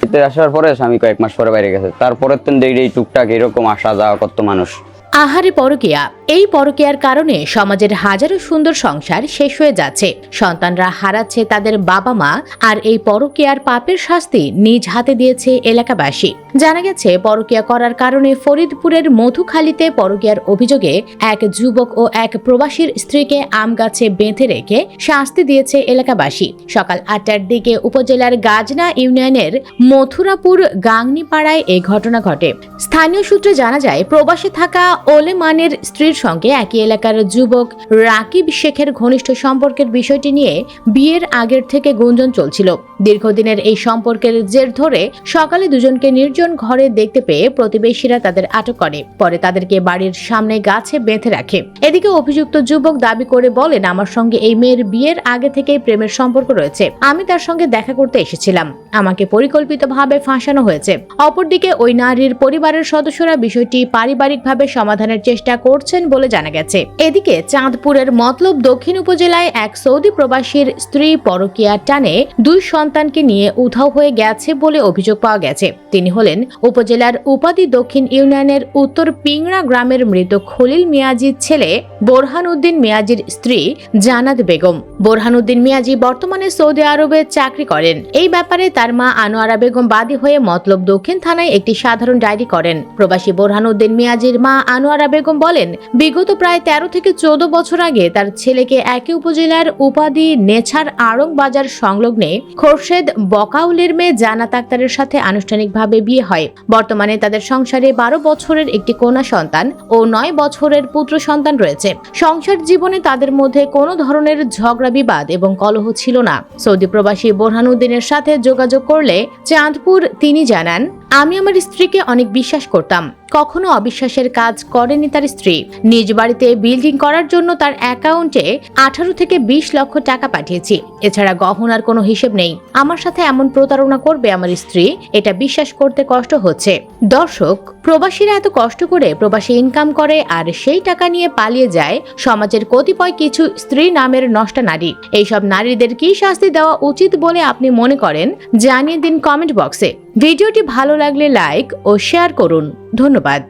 এতে আসার পরে স্বামী কয়েক মাস পরে বাইরে গেছে, তারপরে তো এই টুকটাক এরকম আসা যাওয়া করতো মানুষ। আহারে পরকীয়া। এই পরকীয়ার কারণে সমাজের হাজারো সুন্দর সংসার শেষ হয়ে যাচ্ছে, সন্তানরা হারাচ্ছে তাদের বাবা মা, আর এই পরকীয়ার পাপের শাস্তি নিজ হাতে দিয়েছে এলাকাবাসী। জানা গেছে পরকীয়া করার কারণে ফরিদপুরের মধুখালীতে পরকীয়ার অভিযোগে এক যুবক ও এক প্রবাসীর স্ত্রীকে আম গাছে বেঁধে রেখে শাস্তি দিয়েছে এলাকাবাসী। সকাল 8টার দিকে উপজেলার গাজনা ইউনিয়নের মথুরাপুর গাংনিপাড়ায় এই ঘটনা ঘটে। স্থানীয় সূত্রে জানা যায়, প্রবাসে থাকা ওলেমানের স্ত্রীর সঙ্গে একই এলাকার যুবক রাকিব শেখের ঘনিষ্ঠ সম্পর্কের বিষয়টি নিয়ে বিয়ের আগের থেকে গুঞ্জন চলছিল। দীর্ঘদিনের এই সম্পর্কের জের ধরে সকালে দুজনকে নির্জন ঘরে দেখতে পেয়ে প্রতিবেশীরা তাদের আটক করে, পরে তাদেরকে বাড়ির সামনে গাছে বেঁধে রাখে। এদিকে অভিযুক্ত যুবক দাবি করে বলেন, আমার সঙ্গে এই মেয়ের বিয়ের আগে থেকেই প্রেমের সম্পর্ক রয়েছে, আমি তার সঙ্গে দেখা করতে এসেছিলাম, আমাকে পরিকল্পিতভাবে ফাঁসানো হয়েছে। অপরদিকে ওই নারীর পরিবারের সদস্যরা বিষয়টি পারিবারিকভাবে সমাধানের চেষ্টা করছেন বলে জানা গেছে। এদিকে চাঁদপুরের মতলব দক্ষিণ উপজেলায় এক সৌদি প্রবাসীর স্ত্রী পরকীয়ার টানে 2 সন্তানকে নিয়ে উধাও হয়ে গেছে বলে অভিযোগ পাওয়া গেছে। তিনি হলেন উপজেলার উপাধি দক্ষিণ ইউনিয়নের উত্তর পিংড়া গ্রামের মৃত খলিল মিয়াজির ছেলে বোরহান উদ্দিন মিয়াজির স্ত্রী জানাত বেগম। বোরহান উদ্দিন মিয়াজি বর্তমানে সৌদি আরবে চাকরি করেন। এই ব্যাপারে তার মা আনোয়ারা বেগম বাদী হয়ে মতলব দক্ষিণ থানায় একটি সাধারণ ডায়েরি করেন। প্রবাসী বোরহান উদ্দিন মিয়াজির মা আনোয়ারা বেগম বলেন, বিগত প্রায় 13 থেকে 14 বছর আগে তার ছেলেকে একই উপজেলার উপাধি নেছার আড়ং বাজার সংলগ্নে খোরশেদ বকাউলের মেয়ে জানাত আক্তারের সাথে আনুষ্ঠানিকভাবে বিয়ে হয়। বর্তমানে তাদের সংসারে 12 বছরের একটি কন্যা সন্তান ও 9 বছরের পুত্র সন্তান রয়েছে। সংসার জীবনে তাদের মধ্যে কোনো ধরনের ঝগড়া বিবাদ এবং কলহ ছিল না। সৌদি প্রবাসী বোরহান উদ্দিনের সাথে যোগাযোগ করলে চাঁদপুর তিনি জানান, আমি আমার স্ত্রীকে অনেক বিশ্বাস করতাম, কখনো অবিশ্বাসের কাজ করেনি তার স্ত্রী। নিজ বাড়িতে বিল্ডিং করার জন্য তার অ্যাকাউন্টে 18 থেকে 20 লক্ষ টাকা পাঠিয়েছি, এছাড়া গহনার কোনো হিসেব নেই। আমার সাথে এমন প্রতারণা করবে আমার স্ত্রী, এটা বিশ্বাস করতে কষ্ট হচ্ছে। দর্শক, প্রবাসীরা এত কষ্ট করে প্রবাসী ইনকাম করে আর সেই টাকা নিয়ে পালিয়ে যায় সমাজের কতিপয় কিছু স্ত্রী নামের নষ্টা নারী। এইসব নারীদের কি শাস্তি দেওয়া উচিত বলে আপনি মনে করেন জানিয়ে দিন কমেন্ট বক্সে। ভিডিওটি ভালো লাগলে লাইক ও শেয়ার করুন। ধন্যবাদ।